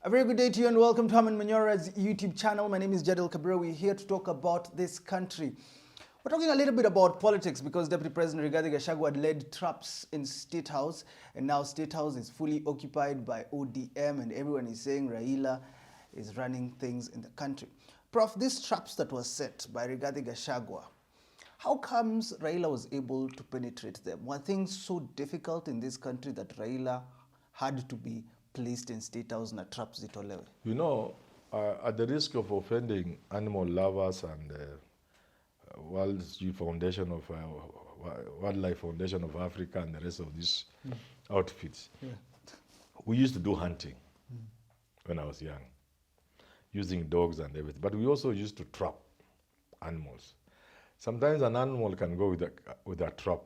A very good day to you and welcome to Herman Manyora's YouTube channel. My name is Jadil Cabrera. We're here to talk about this country. We're talking a little bit about politics because Deputy President Rigathi Gachagua had led traps in State House, and now State House is fully occupied by ODM, and everyone is saying Raila is running things in the country. Prof, these traps that were set by Rigathi Gachagua, how comes Raila was able to penetrate them? Were things so difficult in this country that Raila had to be placed in State House na traps zitolewe? You know, at the risk of offending animal lovers and Wildlife Foundation of Africa and the rest of these outfits, we used to do hunting when I was young, using dogs and everything. But we also used to trap animals. Sometimes an animal can go with a trap,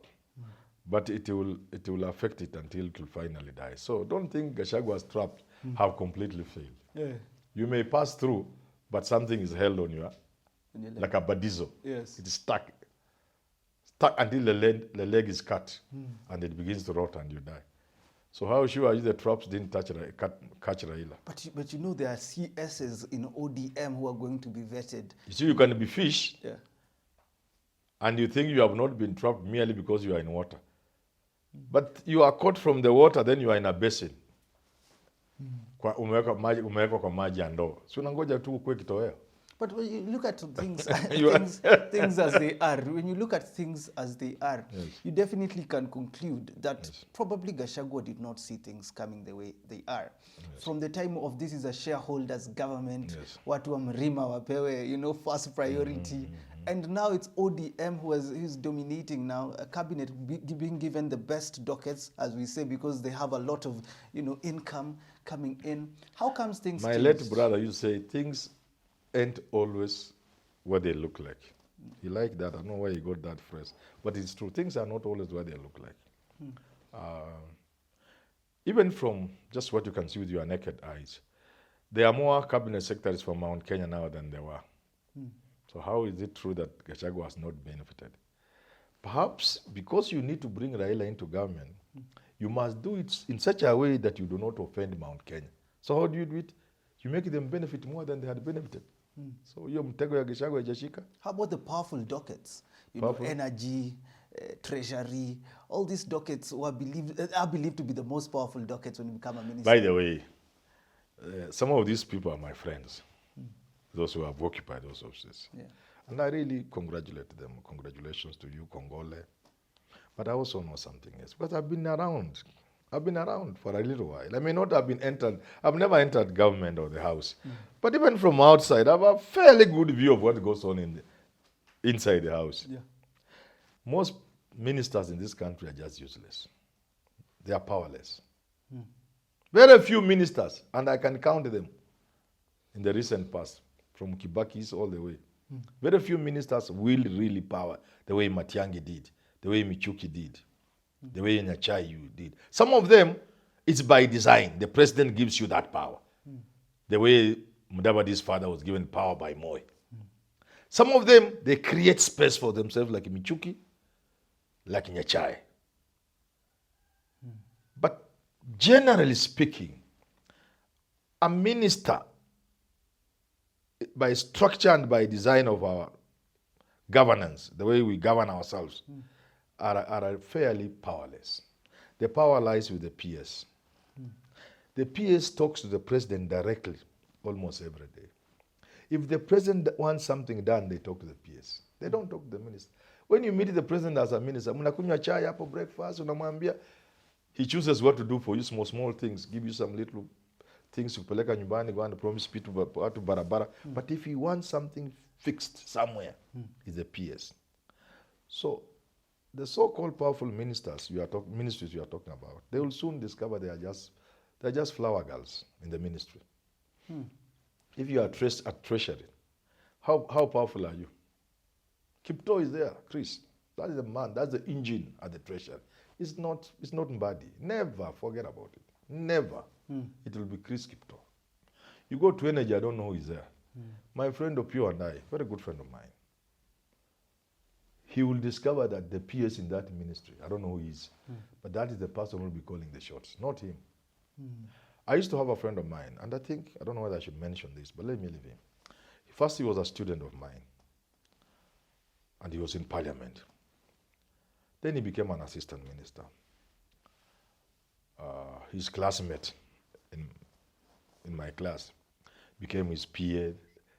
but it will affect it until it will finally die. So don't think Gachagua's traps have completely failed. Yeah. You may pass through, but something is held on you, like a badizo. Yes. It is stuck until the leg is cut, and it begins to rot and you die. So how sure are you the traps didn't catch Raila? But you know there are CSs in ODM who are going to be vetted. You see, you can be fish, Yeah. and you think you have not been trapped merely because you are in water. But you are caught from the water, then you are in a basin. Umewekwa kwa maji ya ndoo. Si unangoja tu ukue kitoweo. But when you look at things, things as they are, when you look at things as they are, you definitely can conclude that probably Gachagua did not see things coming the way they are. From the time of this is a shareholders government, watu wa mrima wapewe, first priority. And now it's ODM who's dominating now, a cabinet being given the best dockets, as we say, because they have a lot of, income coming in. How comes things My change? late brother used to say, things ain't always what they look like. He liked that. I don't know why he got that phrase. But it's true. Things are not always what they look like. Even from just what you can see with your naked eyes, there are more cabinet secretaries from Mount Kenya now than there were. So how is it true that Gachagua has not benefited? Perhaps because you need to bring Raila into government, you must do it in such a way that you do not offend Mount Kenya. So how do you do it? You make them benefit more than they had benefited. So hiyo mtego ya Gachagua haijashika. How about the powerful dockets? Energy, treasury, all these dockets are believed to be the most powerful dockets when you become a minister. By the way, some of these people are my friends, those who have occupied those offices. Yeah. And I really congratulate them. Congratulations to you, Congole. But I also know something else, because I've been around. I've been around for a little while. I may not have I've never entered government or the house. But even from outside, I have a fairly good view of what goes on inside the house. Yeah. Most ministers in this country are just useless. They are powerless. Very few ministers, and I can count them in the recent past, from Kibaki's all the way. Very few ministers will really power the way Matiang'i did, the way Michuki did, the way Nyachayu did. Some of them, it's by design. The president gives you that power. The way Mudavadi's father was given power by Moi. Some of them, they create space for themselves like Michuki, like Nyachai. But generally speaking, a minister, by structure and by design of our governance, the way we govern ourselves, are fairly powerless. The power lies with the PS. The PS talks to the president directly almost every day. If the president wants something done, they talk to the PS. They don't talk to the minister. When you meet the president as a minister, mnakunywa chai hapo breakfast, unamwambia, he chooses what to do for you, small things, give you some little things, kupeleka nyumbani, go and promise people to barabara. But if he wants something fixed somewhere, it's the PS. So the so-called powerful ministries you are talking about, they will soon discover they're just flower girls in the ministry. If you are at treasury, how powerful are you? Kipto is there, Chris. That is the man, that's the engine at the treasury. It's not Mbadi. Never forget about it. Never. It will be Chris Kipto. You go to energy, I don't know who is there. My friend Opio and I, very good friend of mine, he will discover that the PS in that ministry, I don't know who he is, but that is the person who will be calling the shots, not him. I used to have a friend of mine, and I don't know whether I should mention this, but let me leave him. First, he was a student of mine, and he was in parliament. Then he became an assistant minister. His classmate in my class became his PA.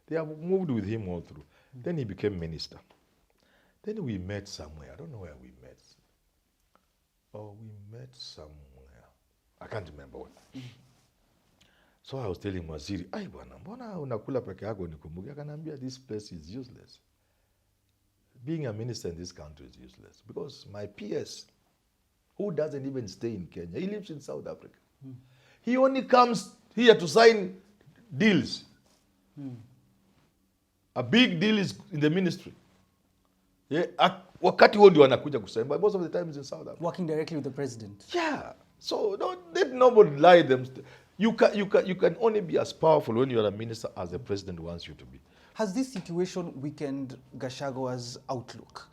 They have moved with him all through. Then he became minister. Then we met somewhere. I don't know where we met. Oh, we met somewhere. I can't remember where. So I was telling Waziri, ai bwana, mbona unakula peke yako nikumbuke? Akaniambia, this place is useless. Being a minister in this country is useless. Because my PS, who doesn't even stay in Kenya, he lives in South Africa. He only comes here to sign deals. A big deal is in the ministry. Yeah, wakati huo ndio anakuja kusema, but most of the time is in South Africa. Working directly with the president. Yeah. So don't let nobody lie them. You can only be as powerful when you are a minister as the president wants you to be. Has this situation weakened Gachagua's outlook?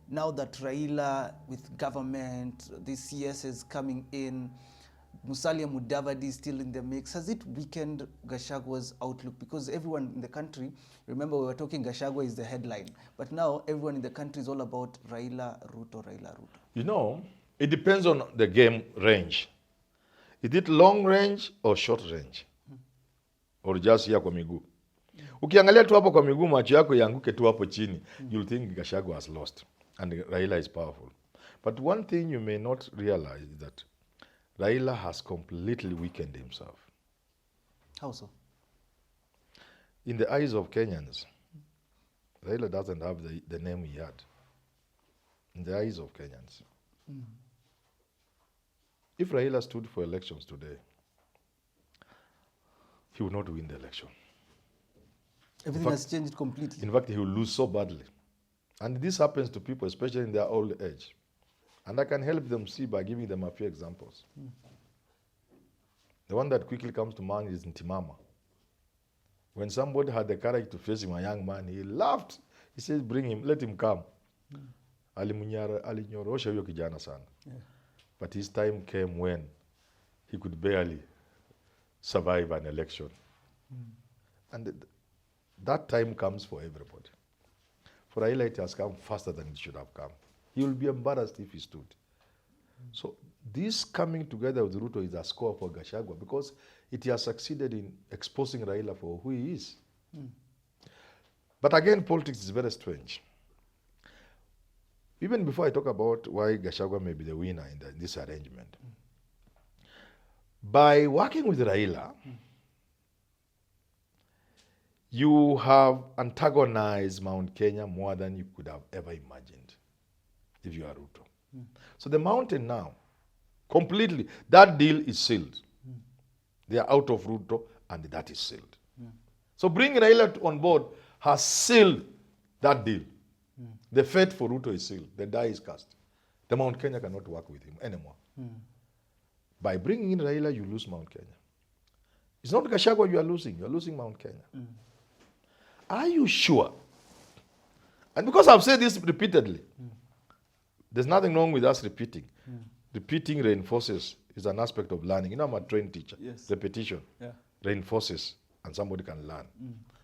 Now that Raila with government, the CS is coming in, Musalia Mudavadi is still in the mix, has it weakened Gachagua's outlook? Because everyone in the country, remember we were talking Gachagua is the headline, but now everyone in the country is all about Raila, Ruto, Raila, Ruto. You know, it depends on the game range. Is it long range or short range? Or just here kwa miguu? Ukiangalia tu hapo kwa miguu, macho yako yanguke tu hapo chini, you'll think Gachagua has lost and Raila is powerful. But one thing you may not realize is that Raila has completely weakened himself. How so? In the eyes of Kenyans, Raila doesn't have the name he had. In the eyes of Kenyans. If Raila stood for elections today, he would not win the election. Everything has changed completely. In fact, he will lose so badly. And this happens to people, especially in their old age. And I can help them see by giving them a few examples. The one that quickly comes to mind is Ntimama. When somebody had the courage to face him, a young man, he laughed. He says, bring him, let him come. Alinyorosha huyo kijana sana. But his time came when he could barely survive an election. And that time comes for everybody. For Raila, it has come faster than it should have come. He will be embarrassed if he stood. So this coming together with Ruto is a score for Gachagua because it has succeeded in exposing Raila for who he is. But again, politics is very strange. Even before I talk about why Gachagua may be the winner in this arrangement, by working with Raila, you have antagonized Mount Kenya more than you could have ever imagined if you are Ruto. So the mountain now, completely, that deal is sealed. They are out of Ruto and that is sealed. So bringing Raila on board has sealed that deal. The fate for Ruto is sealed. The die is cast. The Mount Kenya cannot work with him anymore. By bringing in Raila, you lose Mount Kenya. It's not Gachagua you are losing Mount Kenya. Are you sure? And because I've said this repeatedly, there's nothing wrong with us repeating. Repeating reinforces, is an aspect of learning. You know, I'm a trained teacher. Yes. Repetition reinforces and somebody can learn.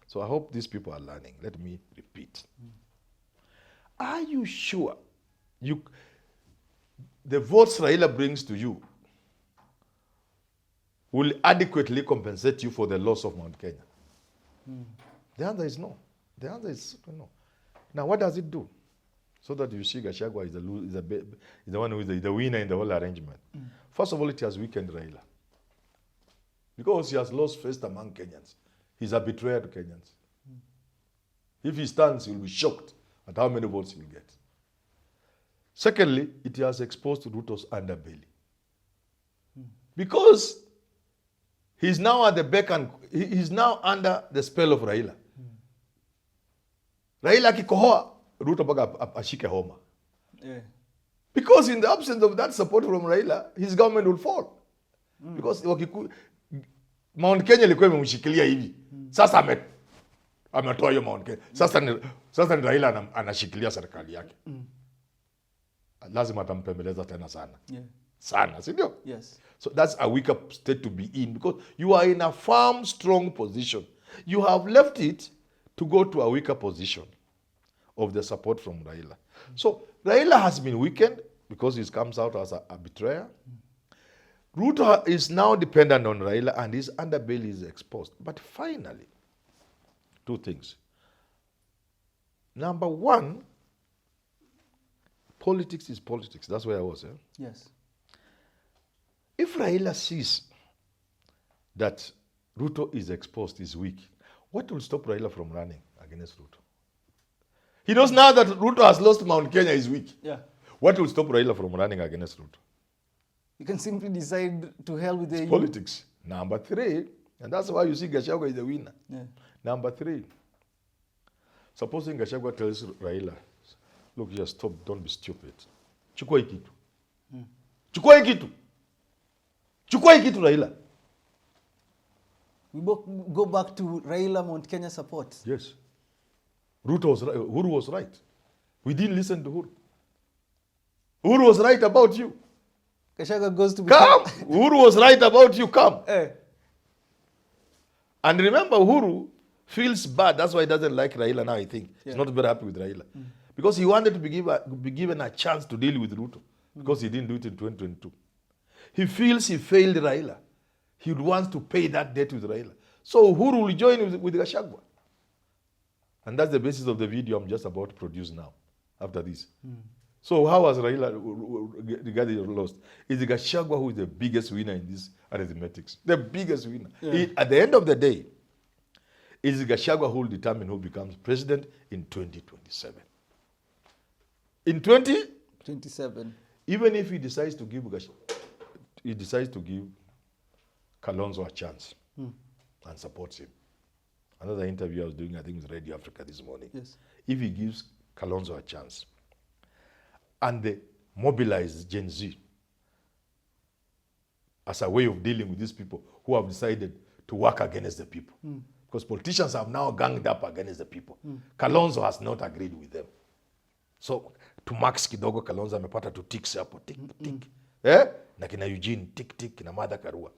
So I hope these people are learning. Let me repeat. Are you sure the votes Raila brings to you will adequately compensate you for the loss of Mount Kenya? The answer is no. The answer is no. Now, what does it do? So that you see Gachagua is the one who is the winner in the whole arrangement. First of all, it has weakened Raila. Because he has lost faith among Kenyans. He's a betrayer to Kenyans. If he stands, he will be shocked at how many votes he will get. Secondly, it has exposed Ruto's underbelly. Because he's now at the beck and he's now under the spell of Raila. Raila akikohoa, Ruto mpaka ashike homa. Because in the absence of that support from Raila, his government will fall. Because Mount Kenya ilikuwa imemshikilia hivi. Sasa ametoa hiyo Mount Kenya. Sasa ni Raila anashikilia serikali yake. Lazima atampembeleza tena sana. Sana, sindio? Yes. So that's a weaker state to be in because you are in a firm, strong position. You have left it to go to a weaker position of the support from Raila. So Raila has been weakened because he comes out as a betrayer. Ruto is now dependent on Raila and his underbelly is exposed. But finally, two things. Number one, politics is politics. That's where I was. Yes. If Raila sees that Ruto is exposed, is weak, what will stop Raila from running against Ruto? He knows now that Ruto has lost Mount Kenya is weak. Yeah. What will stop Raila from running against Ruto? You can simply decide to hell with the politics. Number three, and that's why you see Gachagua is the winner. Yeah. Number three, supposing Gachagua tells Raila, look, just stop, don't be stupid. Chukua hii kitu. Chukua hii kitu. Chukua hii kitu, Raila. We both go back to Raila Mount Kenya support. Yes. Ruto was right. Uhuru was right. We didn't listen to Uhuru. Uhuru was right about you. Gachagua goes to come. Uhuru was right about you. Come. Eh. And remember, Uhuru feels bad. That's why he doesn't like Raila now, I think. Yeah. He's not very happy with Raila. Because he wanted to be given a chance to deal with Ruto. Because he didn't do it in 2022. He feels he failed Raila. He wants to pay that debt with Raila. So Uhuru will join with Gachagua. And that's the basis of the video I'm just about to produce now, after this. So how has Raila Rigathi lost? It's Gachagua who is the biggest winner in this arithmetics. The biggest winner. Yeah. At the end of the day, it's Gachagua who will determine who becomes president in 2027. In 27. Even if he decides to give Kalonzo a chance and supports him. Another interview I was doing, I think with Radio Africa this morning. Yes. If he gives Kalonzo a chance and they mobilize Gen Z as a way of dealing with these people who have decided to work against the people. Because politicians have now ganged up against the people. Kalonzo has not agreed with them. So, to max kidogo Kalonzo amepata tu ticks hapo, tick, tick. Na kina Eugene, tick, tick, na Martha Karua.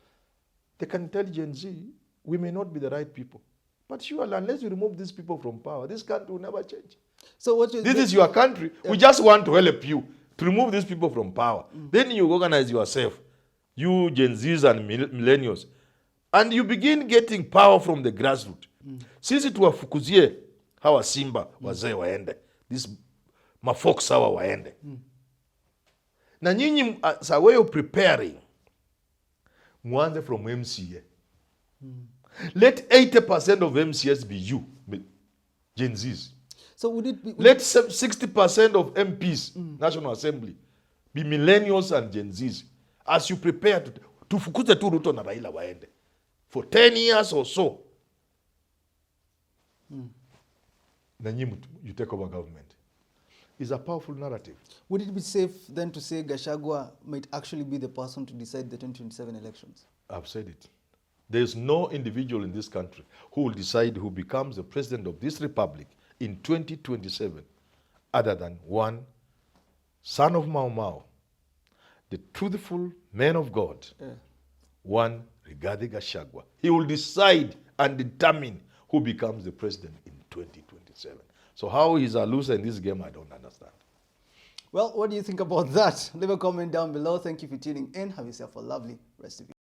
They can tell Gen Z, we may not be the right people. But surely, unless you remove these people from power, this country will never change. So what this is your country. We just want to help you to remove these people from power. Then you organize yourself, you Gen Zs and millennials, and you begin getting power from the grassroots. Sisi tuwafukuzie hawa Simba wazee waende. This mafox hawa waende. Na nyinyi as a way of preparing, mwanze from MCA. Let 80% of MCS be you, Gen Zs. So would it be... Let 60% of MPs, National Assembly, be millennials and Gen Zs. As you prepare to fukuze tu Ruto na Raila waende. For 10 years or so. Then you take over government. It's a powerful narrative. Would it be safe then to say Gachagua might actually be the person to decide the 2027 elections? I've said it. There's no individual in this country who will decide who becomes the president of this republic in 2027 other than one son of Mau Mau, the truthful man of God, one Rigathi Gachagua. He will decide and determine who becomes the president in 2027. So how he's a loser in this game, I don't understand. Well, what do you think about that? Leave a comment down below. Thank you for tuning in. Have yourself a lovely rest of your day.